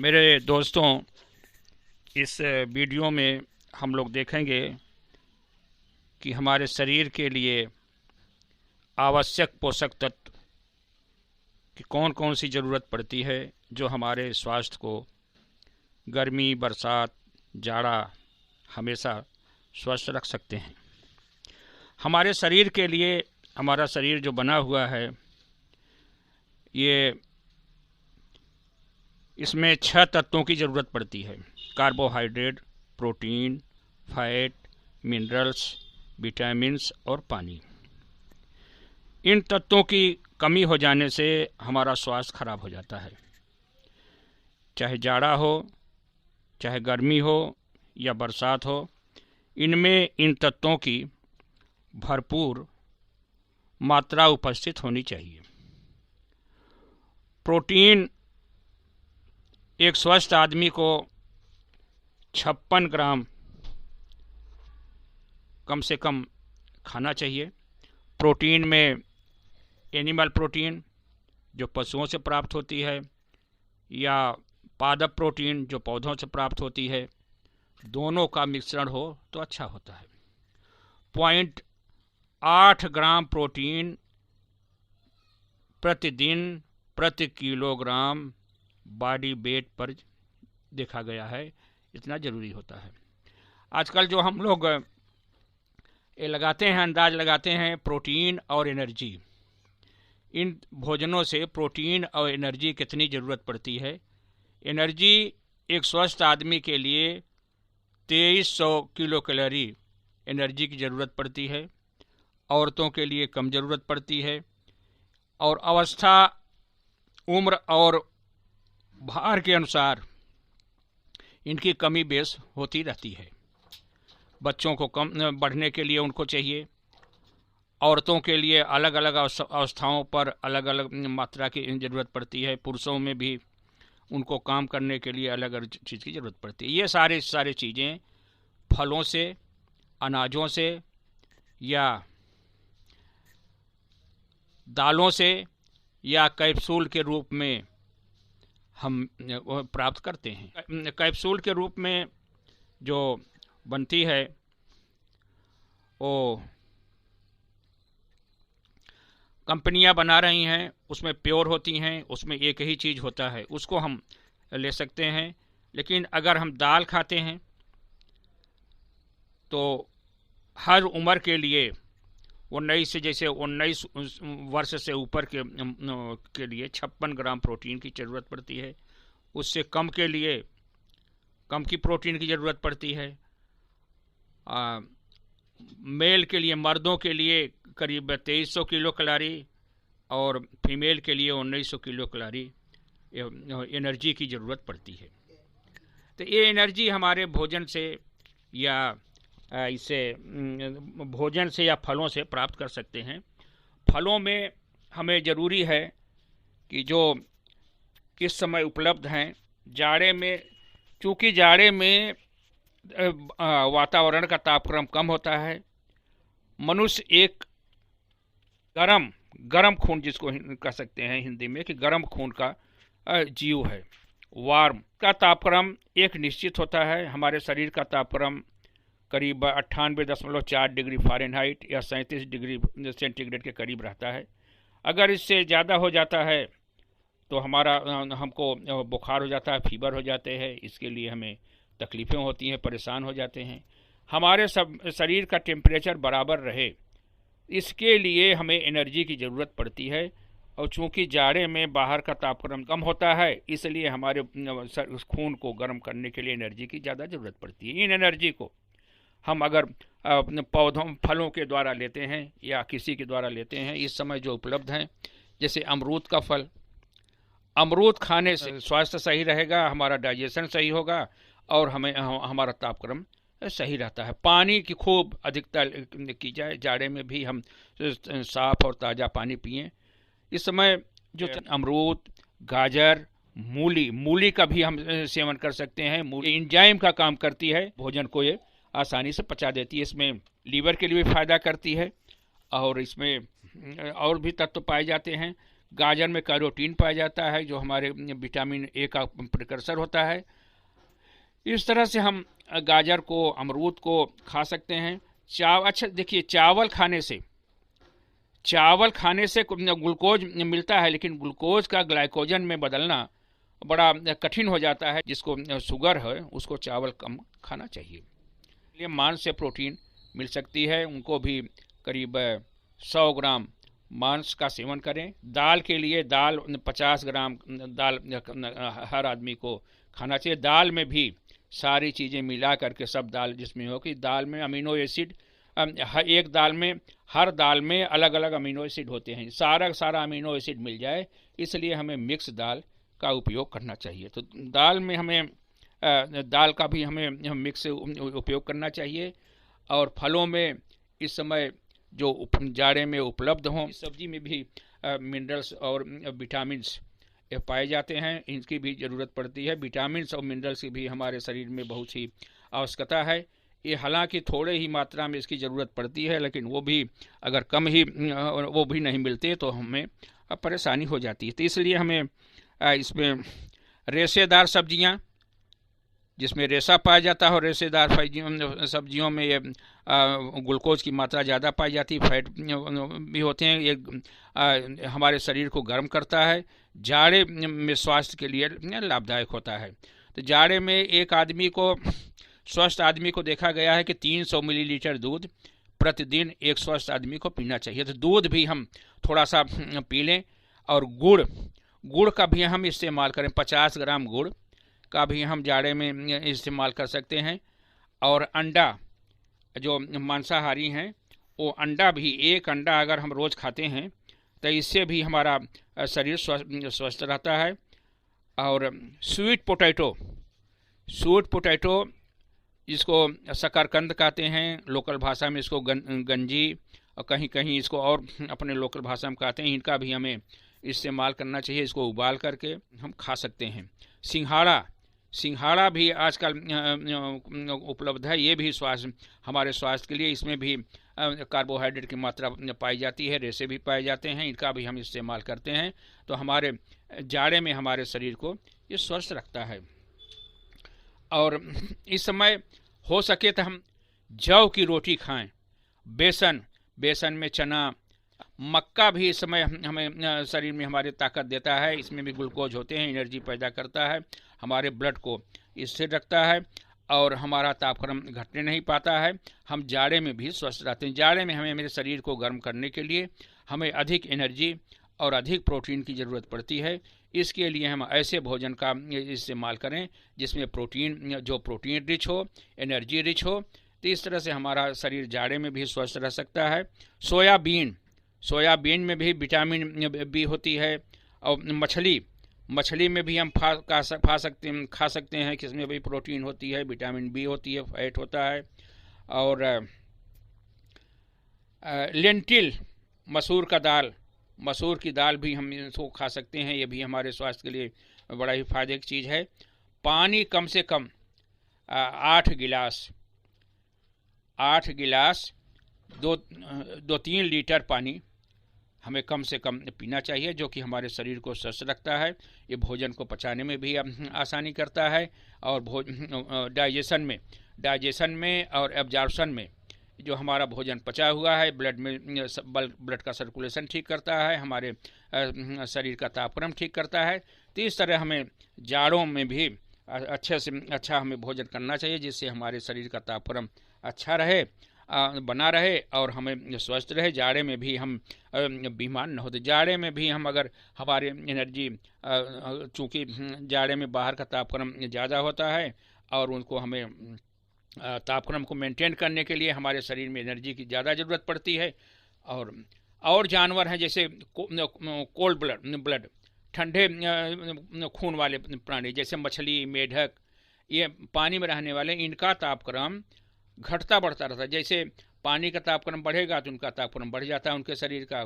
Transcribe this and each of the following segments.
मेरे दोस्तों, इस वीडियो में हम लोग देखेंगे कि हमारे शरीर के लिए आवश्यक पोषक तत्व की कौन कौन सी ज़रूरत पड़ती है जो हमारे स्वास्थ्य को गर्मी, बरसात, जाड़ा हमेशा स्वस्थ रख सकते हैं। हमारे शरीर के लिए, हमारा शरीर जो बना हुआ है, ये इसमें 6 तत्वों की ज़रूरत पड़ती है। Carbohydrate, protein, fat, minerals, vitamins और पानी। इन तत्वों की कमी हो जाने से हमारा स्वास्थ्य खराब हो जाता है। चाहे जाड़ा हो, चाहे गर्मी हो या बरसात हो, इनमें इन तत्वों की भरपूर मात्रा उपस्थित होनी चाहिए। प्रोटीन एक स्वस्थ आदमी को 56 ग्राम कम से कम खाना चाहिए। प्रोटीन में एनिमल प्रोटीन जो पशुओं से प्राप्त होती है या पादप प्रोटीन जो पौधों से प्राप्त होती है, दोनों का मिश्रण हो तो अच्छा होता है। 0.8 ग्राम प्रोटीन प्रतिदिन प्रति किलोग्राम बॉडी वेट पर देखा गया है, इतना ज़रूरी होता है। आजकल जो हम लोग ये लगाते हैं, अंदाज लगाते हैं प्रोटीन और एनर्जी, इन भोजनों से प्रोटीन और एनर्जी कितनी ज़रूरत पड़ती है। एनर्जी एक स्वस्थ आदमी के लिए 2300 किलो कैलोरी एनर्जी की ज़रूरत पड़ती है। औरतों के लिए कम ज़रूरत पड़ती है और अवस्था, उम्र और भार के अनुसार इनकी कमी बेस होती रहती है। बच्चों को कम बढ़ने के लिए उनको चाहिए, औरतों के लिए अलग अलग अवस्थाओं पर अलग अलग मात्रा की ज़रूरत पड़ती है। पुरुषों में भी उनको काम करने के लिए अलग अलग चीज़ की ज़रूरत पड़ती है। ये सारे चीज़ें फलों से, अनाजों से या दालों से या कैप्सूल के रूप में हम प्राप्त करते हैं। कैप्सूल के रूप में जो बनती है वो कंपनियां बना रही हैं, उसमें प्योर होती हैं, उसमें एक ही चीज़ होता है, उसको हम ले सकते हैं। लेकिन अगर हम दाल खाते हैं तो हर उम्र के लिए 19 वर्ष से ऊपर के लिए 56 ग्राम प्रोटीन की ज़रूरत पड़ती है। उससे कम के लिए कम की प्रोटीन की ज़रूरत पड़ती है। मेल के लिए, मर्दों के लिए करीब 2300 किलो कैलोरी और फीमेल के लिए 1900 किलो कैलोरी एनर्जी की ज़रूरत पड़ती है। तो ये एनर्जी हमारे भोजन से या इसे भोजन से या फलों से प्राप्त कर सकते हैं। फलों में हमें ज़रूरी है कि जो इस समय उपलब्ध हैं, जाड़े में, चूँकि जाड़े में वातावरण का तापक्रम कम होता है, मनुष्य एक गरम खून, जिसको कह सकते हैं हिंदी में कि गरम खून का जीव है। वार्म का तापक्रम एक निश्चित होता है। हमारे शरीर का तापक्रम करीब 98.4 डिग्री फ़ारेनहाइट या 37 डिग्री सेंटीग्रेड के करीब रहता है। अगर इससे ज़्यादा हो जाता है तो हमको बुखार हो जाता है, फीवर हो जाते हैं। इसके लिए हमें तकलीफ़ें होती हैं, परेशान हो जाते हैं। हमारे शरीर का टेम्परेचर बराबर रहे, इसके लिए हमें एनर्जी की ज़रूरत पड़ती है। और चूँकि जाड़े में बाहर का तापक्रम कम होता है, इसलिए हमारे खून को गर्म करने के लिए एनर्जी की ज़्यादा ज़रूरत पड़ती है। इन एनर्जी को हम अगर अपने पौधों, फलों के द्वारा लेते हैं या किसी के द्वारा लेते हैं, इस समय जो उपलब्ध हैं, जैसे अमरूद का फल, अमरूद खाने से स्वास्थ्य सही रहेगा, हमारा डाइजेशन सही होगा और हमारा तापक्रम सही रहता है। पानी की खूब अधिकता की जाए, जाड़े में भी हम साफ और ताज़ा पानी पिएं। इस समय जो अमरूद, गाजर, मूली का भी हम सेवन कर सकते हैं। मूली एंजाइम का काम करती है, भोजन को ये आसानी से पचा देती है। इसमें लीवर के लिए भी फायदा करती है और इसमें और भी तत्व पाए जाते हैं गाजर में कैरोटीन पाया जाता है जो हमारे विटामिन ए का प्रिकर्सर होता है। इस तरह से हम गाजर को, अमरूद को खा सकते हैं। अच्छा देखिए, चावल खाने से ग्लूकोज मिलता है, लेकिन ग्लूकोज का ग्लाइकोजन में बदलना बड़ा कठिन हो जाता है। जिसको शुगर है उसको चावल कम खाना चाहिए। ये मांस से प्रोटीन मिल सकती है, उनको भी करीब 100 ग्राम मांस का सेवन करें। दाल के लिए 50 ग्राम दाल हर आदमी को खाना चाहिए। दाल में भी सारी चीज़ें मिला करके, सब दाल जिसमें हो कि दाल में अमीनो एसिड, एक दाल में, हर दाल में अलग अलग अमीनो एसिड होते हैं, सारा अमीनो एसिड मिल जाए, इसलिए हमें मिक्स दाल का उपयोग करना चाहिए। तो दाल में हमें दाल का भी हमें मिक्स उपयोग करना चाहिए। और फलों में इस समय जो जाड़े में उपलब्ध हों, सब्जी में भी मिनरल्स और विटामिन्स पाए जाते हैं, इनकी भी ज़रूरत पड़ती है। विटामिन्स और मिनरल्स की भी हमारे शरीर में बहुत ही आवश्यकता है। ये हालांकि थोड़े ही मात्रा में इसकी ज़रूरत पड़ती है, लेकिन वो भी अगर कम ही वो भी नहीं मिलते तो हमें परेशानी हो जाती है। तो इसलिए हमें इसमें रेशेदार सब्जियां, जिसमें रेशा पाया जाता है, और रेशेदार सब्जियों में ये ग्लूकोज की मात्रा ज़्यादा पाई जाती है, फैट भी होते हैं। ये हमारे शरीर को गर्म करता है, जाड़े में स्वास्थ्य के लिए लाभदायक होता है। तो जाड़े में स्वस्थ आदमी को देखा गया है कि 300 मिलीलीटर दूध प्रतिदिन एक स्वस्थ आदमी को पीना चाहिए। तो दूध भी हम थोड़ा सा पी लें। और गुड़ का भी हम इस्तेमाल करें, 50 ग्राम गुड़ का भी हम जाड़े में इस्तेमाल कर सकते हैं। और अंडा, जो मांसाहारी हैं, वो अंडा भी, एक अंडा अगर हम रोज़ खाते हैं तो इससे भी हमारा शरीर स्वस्थ रहता है। और स्वीट पोटैटो जिसको शकरकंद कहते हैं, लोकल भाषा में इसको गंजी, और कहीं कहीं इसको और अपने लोकल भाषा में कहते हैं, इनका भी हमें इस्तेमाल करना चाहिए। इसको उबाल करके हम खा सकते हैं। सिंघाड़ा भी आजकल उपलब्ध है, ये भी हमारे स्वास्थ्य के लिए, इसमें भी कार्बोहाइड्रेट की मात्रा पाई जाती है, रेशे भी पाए जाते हैं, इनका भी हम इस्तेमाल करते हैं। तो हमारे जाड़े में हमारे शरीर को ये स्वस्थ रखता है। और इस समय हो सके तो हम जौ की रोटी खाएं। बेसन में चना, मक्का भी इस समय हमें शरीर में हमारे ताकत देता है, इसमें भी ग्लूकोज होते हैं, एनर्जी पैदा करता है, हमारे ब्लड को स्थिर रखता है और हमारा तापक्रम घटने नहीं पाता है। हम जाड़े में भी स्वस्थ रहते हैं। जाड़े में हमें मेरे शरीर को गर्म करने के लिए हमें अधिक एनर्जी और अधिक प्रोटीन की ज़रूरत पड़ती है। इसके लिए हम ऐसे भोजन का इस्तेमाल करें जिसमें प्रोटीन रिच हो, एनर्जी रिच हो। तो इस तरह से हमारा शरीर जाड़े में भी स्वस्थ रह सकता है। सोयाबीन में भी विटामिन बी होती है। और मछली में भी हम खा सकते हैं, कि इसमें भी प्रोटीन होती है, विटामिन बी होती है, फैट होता है। और लेंटिल, मसूर की दाल भी हम इसको खा सकते हैं, ये भी हमारे स्वास्थ्य के लिए बड़ा ही फायदे की चीज़ है। पानी कम से कम 8 गिलास 2-3 लीटर पानी हमें कम से कम पीना चाहिए, जो कि हमारे शरीर को स्वस्थ रखता है। ये भोजन को पचाने में भी आसानी करता है, और डाइजेशन में और एब्जॉर्प्शन में, जो हमारा भोजन पचा हुआ है, ब्लड का सर्कुलेशन ठीक करता है, हमारे शरीर का तापक्रम ठीक करता है। तो इस तरह हमें जाड़ों में भी अच्छे से अच्छा हमें भोजन करना चाहिए, जिससे हमारे शरीर का तापक्रम अच्छा रहे, बना रहे और हमें स्वस्थ रहे। जाड़े में भी हम बीमार न होते। जाड़े में भी हम अगर हमारे एनर्जी, चूँकि जाड़े में बाहर का तापक्रम ज़्यादा होता है और उनको हमें तापक्रम को मेंटेन करने के लिए हमारे शरीर में एनर्जी की ज़्यादा ज़रूरत पड़ती है। और जानवर हैं जैसे कोल्ड ब्लड, ठंडे खून वाले प्राणी, जैसे मछली, मेढक, ये पानी में रहने वाले, इनका तापक्रम घटता बढ़ता रहता है। जैसे पानी का तापक्रम बढ़ेगा तो उनका तापक्रम बढ़ जाता है उनके शरीर का,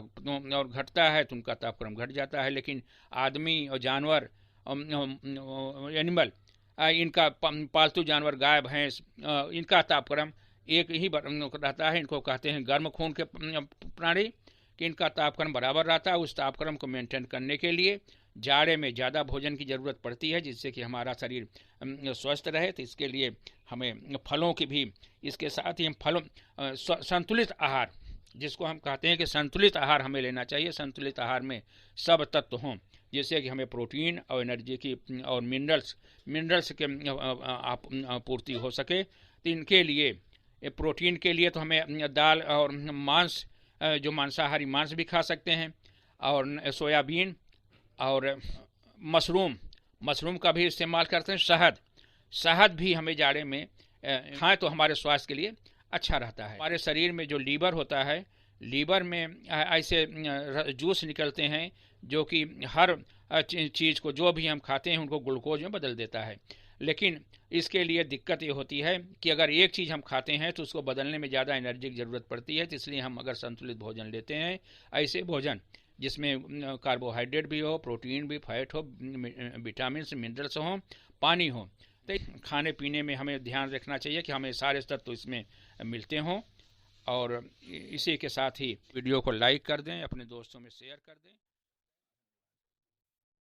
और घटता है तो उनका तापक्रम घट जाता है। लेकिन आदमी और जानवर, एनिमल, इनका पालतू जानवर, गाय भैंस, इनका तापक्रम एक ही रहता है। इनको कहते हैं गर्म खून के प्राणी, कि इनका तापक्रम बराबर रहता है। उस तापक्रम को मेंटेन करने के लिए जाड़े में ज़्यादा भोजन की ज़रूरत पड़ती है, जिससे कि हमारा शरीर स्वस्थ रहे। तो इसके लिए हमें फलों की भी, इसके साथ ही हम फलों संतुलित आहार, जिसको हम कहते हैं कि संतुलित आहार हमें लेना चाहिए। संतुलित आहार में सब तत्व हों, जैसे कि हमें प्रोटीन और एनर्जी की और मिनरल्स के आपूर्ति हो सके। तो इनके लिए, प्रोटीन के लिए तो हमें दाल और मांस, जो मांसाहारी मांस भी खा सकते हैं, और सोयाबीन और मशरूम का भी इस्तेमाल करते हैं। शहद भी हमें जाड़े में खाएं तो हमारे स्वास्थ्य के लिए अच्छा रहता है। हमारे शरीर में जो लीवर होता है, लीवर में ऐसे जूस निकलते हैं जो कि हर चीज़ को, जो भी हम खाते हैं, उनको ग्लूकोज में बदल देता है। लेकिन इसके लिए दिक्कत ये होती है कि अगर एक चीज़ हम खाते हैं तो उसको बदलने में ज़्यादा एनर्जी की ज़रूरत पड़ती है। तो इसलिए हम अगर संतुलित भोजन लेते हैं, ऐसे भोजन जिसमें कार्बोहाइड्रेट भी हो, प्रोटीन भी, फैट हो, विटामिन मिनरल्स हों, पानी हो, तो खाने पीने में हमें ध्यान रखना चाहिए कि हमें सारे तत्व इसमें मिलते हों। और इसी के साथ ही वीडियो को लाइक कर दें, अपने दोस्तों में शेयर कर दें।